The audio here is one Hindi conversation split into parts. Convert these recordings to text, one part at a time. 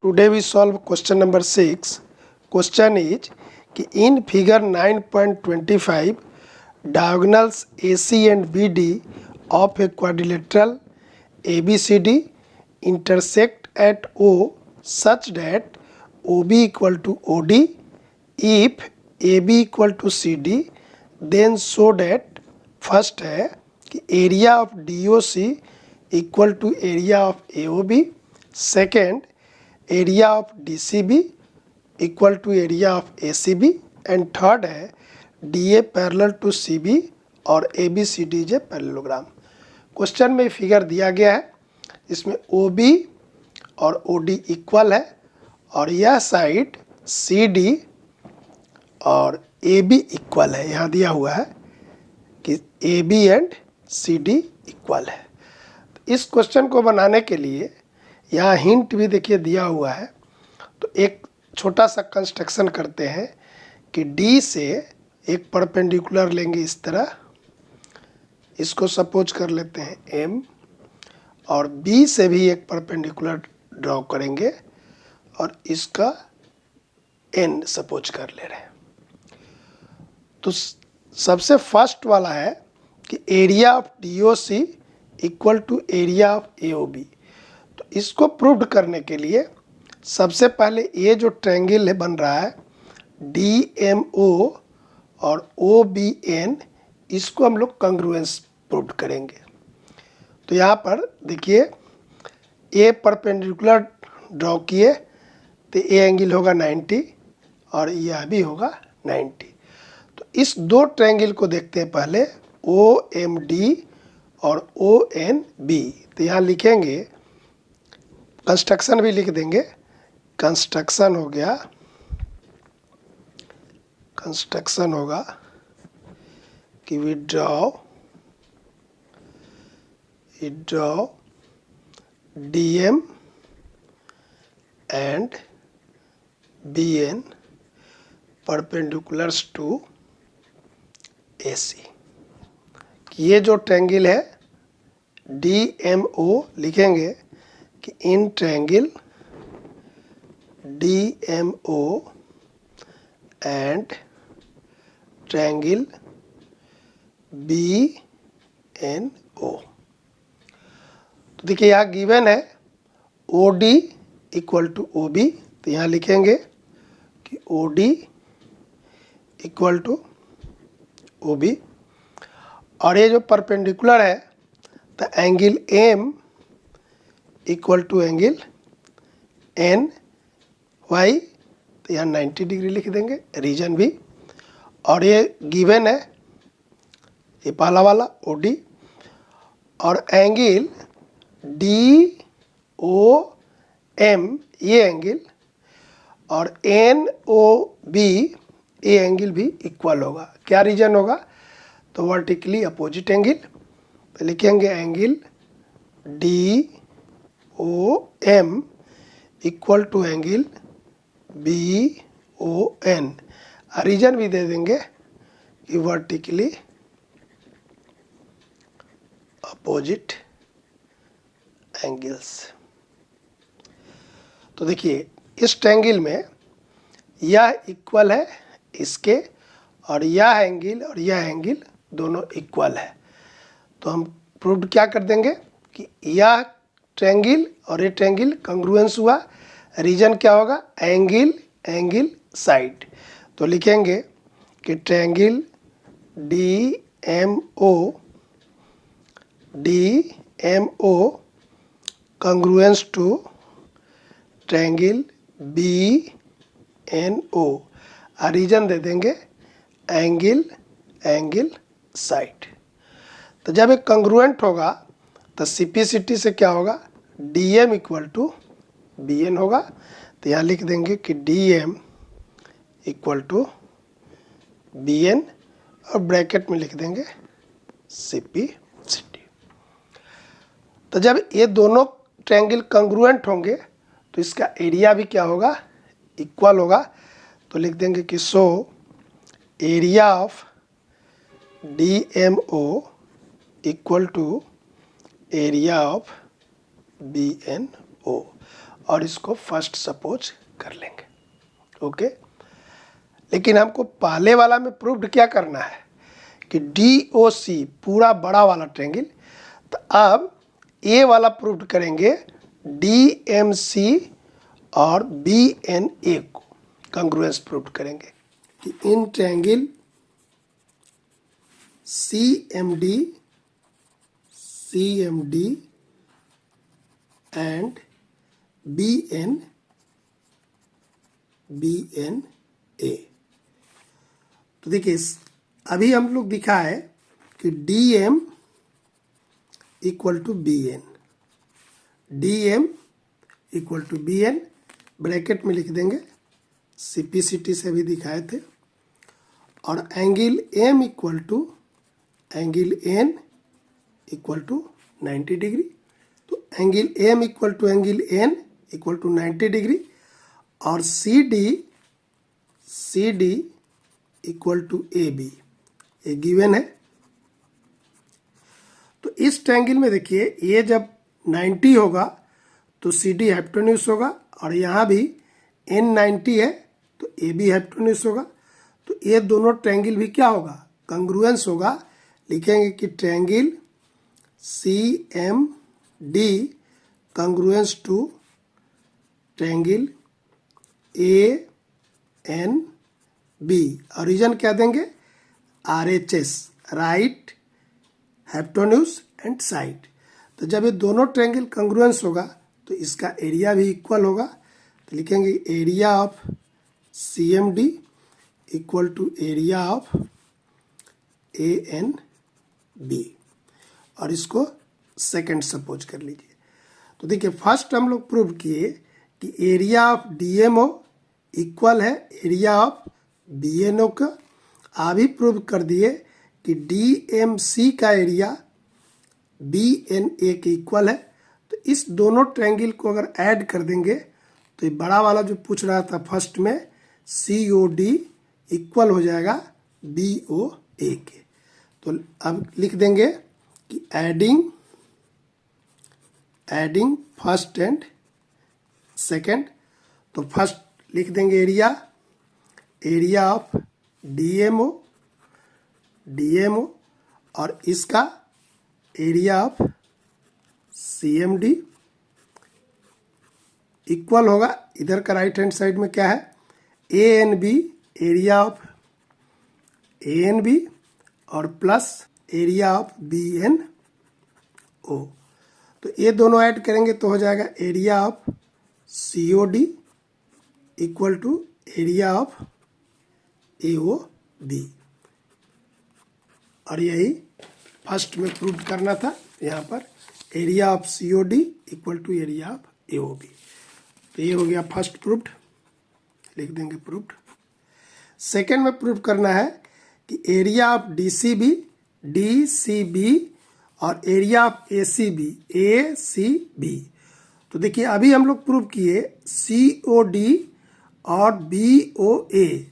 Today we solve question number 6. Question is कि in figure 9.25 diagonals AC and BD of a quadrilateral ABCD intersect at O such that OB equal to OD. If AB equal to CD, then show that first है कि area of DOC equal to area of AOB. Second, area of DCB equal to area of ACB. And third है DA पैरेलल टू CB और ABCD is a parallelogram. Question में फिगर दिया गया है, इसमें OB और OD इक्वल है और यह साइड CD और AB इक्वल है. यहाँ दिया हुआ है कि AB एंड CD इक्वल है. इस क्वेश्चन को बनाने के लिए यहाँ हिंट भी देखिए दिया हुआ है. तो एक छोटा सा कंस्ट्रक्शन करते हैं कि D से एक परपेंडिकुलर लेंगे इस तरह, इसको सपोज कर लेते हैं M, और B से भी एक परपेंडिकुलर ड्रॉ करेंगे और इसका N सपोज कर ले रहे हैं. तो सबसे फर्स्ट वाला है कि area of DOC equal to area of AOB. तो इसको प्रूव करने के लिए सबसे पहले ये जो ट्रायंगल है बन रहा है DMO और OBN, इसको हम लोग कंग्रुएंस प्रूव करेंगे. तो यहाँ पर देखिए ए परपेंडिकुलर ड्रॉ किए तो ए एंगल होगा 90 और यह भी होगा 90. तो इस दो ट्रायंगल को देखते हैं पहले, OMD और ONB. तो यहाँ लिखेंगे, कंस्ट्रक्शन भी लिख देंगे. कंस्ट्रक्शन हो गया, कंस्ट्रक्शन होगा कि we draw DM and BN perpendiculars to AC. ये जो ट्रायंगल है DMO लिखेंगे कि in triangle DMO and triangle BNO. तो देखिए यहाँ गिवन है OD इक्वल टू OB. तो यहाँ लिखेंगे कि OD इक्वल टू OB, और ये जो परपेंडिकुलर है तो angle M equal to angle NY. तो यहाँ 90 डिग्री लिख देंगे, रीजन भी. और ये गिवन है ये पहला वाला OD, और एंगल DOM ये एंगल और NOB ये एंगल भी इक्वल होगा. क्या रीजन होगा? तो वर्टिकली अपोजिट एंगल. तो लिखेंगे angle DOM equal to angle BON. Reason भी दे देंगे कि वर्टिकली अपोजिट एंगल्स. तो देखिए इस ट्रायंगल में यह इक्वल है इसके, और यह एंगल और यह एंगल दोनों इक्वल है. तो हम प्रूव क्या कर देंगे कि यह ट्रायंगल और ये ट्रायंगल कंग्रुएंस हुआ. रीजन क्या होगा? Angle angle side. तो लिखेंगे कि triangle DMO congruence to triangle BNO. Reason दे देंगे एंगल एंगल साइड. तो जब एक कंग्रुएंट होगा तो CPCT से क्या होगा? DM इक्वल टू BN होगा. तो यहाँ लिख देंगे कि DM इक्वल टू BN और ब्रैकेट में लिख देंगे CPCT. तो जब ये दोनों ट्रायंगल कंग्रुएंट होंगे तो इसका एरिया भी क्या होगा? इक्वल होगा. तो लिख देंगे कि so area of DMO equal to area of BNO. और इसको फर्स्ट सपोज कर लेंगे। ओके, लेकिन हमको पहले वाला में प्रूव्ड क्या करना है कि DOC पूरा बड़ा वाला ट्रायंगल, तो अब ए वाला प्रूव्ड करेंगे DMC और BNA को कंग्रुएंस प्रूव्ड करेंगे कि in triangle CMD and BNA। तो देखिए अभी हम लोग दिखा है कि DM equal to BN, DM equal to BN bracket में लिख देंगे, CPCT से भी दिखाए थे, और angle M equal to angle N equal to 90 degree. तो angle M equal to angle N equal to 90 degree, और CD इक्वल टू AB ये गिवन है। तो इस ट्रायंगल में देखिए ये जब 90 होगा तो CD हाइपोटेन्यूज होगा, और यहाँ भी N 90 है तो AB हाइपोटेन्यूज होगा। तो ये दोनों ट्रायंगल भी क्या होगा, कंग्रुएंस होगा। लिखेंगे कि triangle CMD congruence to triangle ANB, और रीजन क्या देंगे, RHS right hypotenuse and side. तो जब ये दोनों ट्रायंगल कंग्रुएंस होगा तो इसका एरिया भी इक्वल होगा। तो लिखेंगे area of CMD equal to area of ANB, और इसको सेकंड सपोज कर लीजिए। तो देखिए फर्स्ट हम लोग प्रूव किए कि एरिया ऑफ DMO इक्वल है एरिया ऑफ BNO का। अभी प्रूव कर दिए कि DMC का एरिया BNA के इक्वल है। तो इस दोनों ट्रायंगल को अगर ऐड कर देंगे तो ये बड़ा वाला जो पूछ रहा था फर्स्ट में COD इक्वल हो जाएगा BOA के। तो अब लिख देंगे कि एडिंग फर्स्ट एंड सेकंड। तो फर्स्ट लिख देंगे एरिया ऑफ DMO और इसका एरिया ऑफ CMD इक्वल होगा, इधर का राइट हैंड साइड में क्या है, ANB एरिया ऑफ ANB और प्लस एरिया ऑफ BNO। तो ये दोनों ऐड करेंगे तो हो जाएगा area of COD equal to area of AOB, और यही फर्स्ट में प्रूव करना था। यहाँ पर area of COD equal to area of AOB। तो ये हो गया फर्स्ट प्रूव्ड, लिख देंगे प्रूव्ड। सेकेंड में प्रूव करना है कि एरिया ऑफ DCB और एरिया ऑफ ACB। तो देखिए अभी हम लोग प्रूव किए COD और BOA।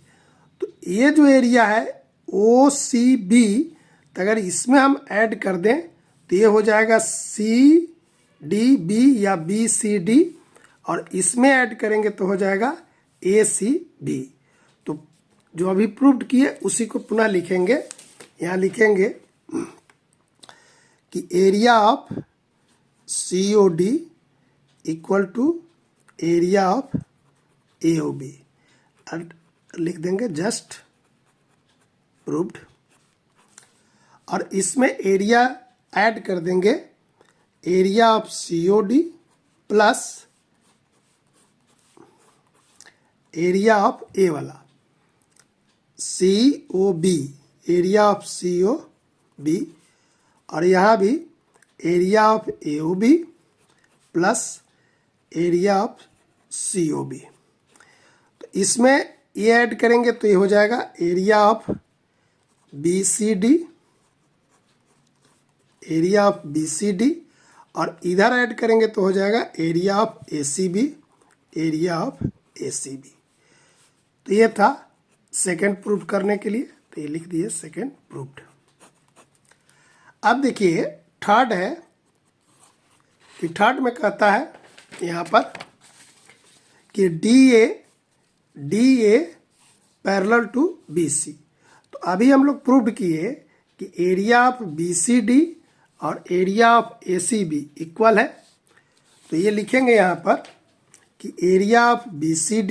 तो ये जो एरिया है OCB, तो अगर इसमें हम ऐड कर दें तो ये हो जाएगा CDB या BCD, और इसमें ऐड करेंगे तो हो जाएगा ACB। तो जो अभी प्रूव्ड किए उसी को पुनः लिखेंगे। यहाँ लिखेंगे कि area of COD equal to area of AOB, और लिख देंगे जस्ट प्रूव्ड, और इसमें एरिया ऐड कर देंगे area of COD plus area of A वाला COB, एरिया ऑफ COB, और यहाँ भी area of AOB plus area of COB। तो इसमें ये ऐड करेंगे तो ये हो जाएगा एरिया ऑफ BCD, और इधर ऐड करेंगे तो हो जाएगा एरिया ऑफ ACB। तो ये था सेकंड प्रूव करने के लिए, तो ये लिख दिए सेकंड प्रूव्ड। अब देखिए थर्ड है कि थर्ड में कहता है यहाँ पर कि D A parallel to B C. तो अभी हम लोग प्रूव किए कि area of B C D और area of A C B equal है। तो ये लिखेंगे यहाँ पर कि area of B C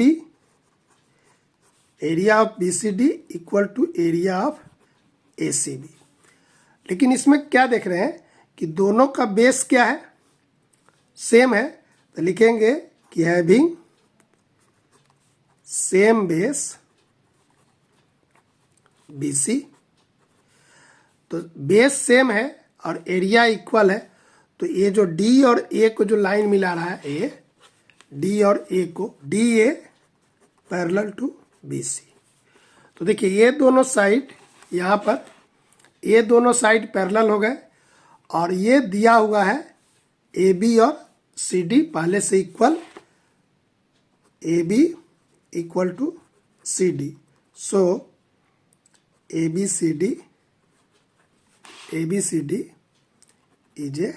D equal to area of A C B. लेकिन इसमें क्या देख रहे हैं कि दोनों का बेस क्या है, सेम है। तो लिखेंगे कि having same base B C. तो बेस सेम है और एरिया इक्वल है। तो ये जो डी और ए को जो लाइन मिला रहा है, ए डी और ए को, D A parallel to B C. तो देखिए ये दोनों साइड यहाँ पर, ये दोनों साइड पैरेलल हो गए और ये दिया हुआ है ए बी और सी डी पहले से equal, A B equal to C D. So A B C D is a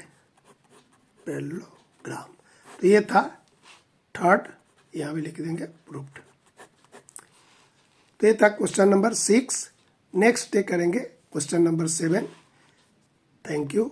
parallelogram. तो ये था थर्ड, यहाँ भी लिख देंगे प्रूफ्ड। तो ये था क्वेश्चन नंबर 6। नेक्स्ट डे करेंगे क्वेश्चन नंबर 7। Thank you.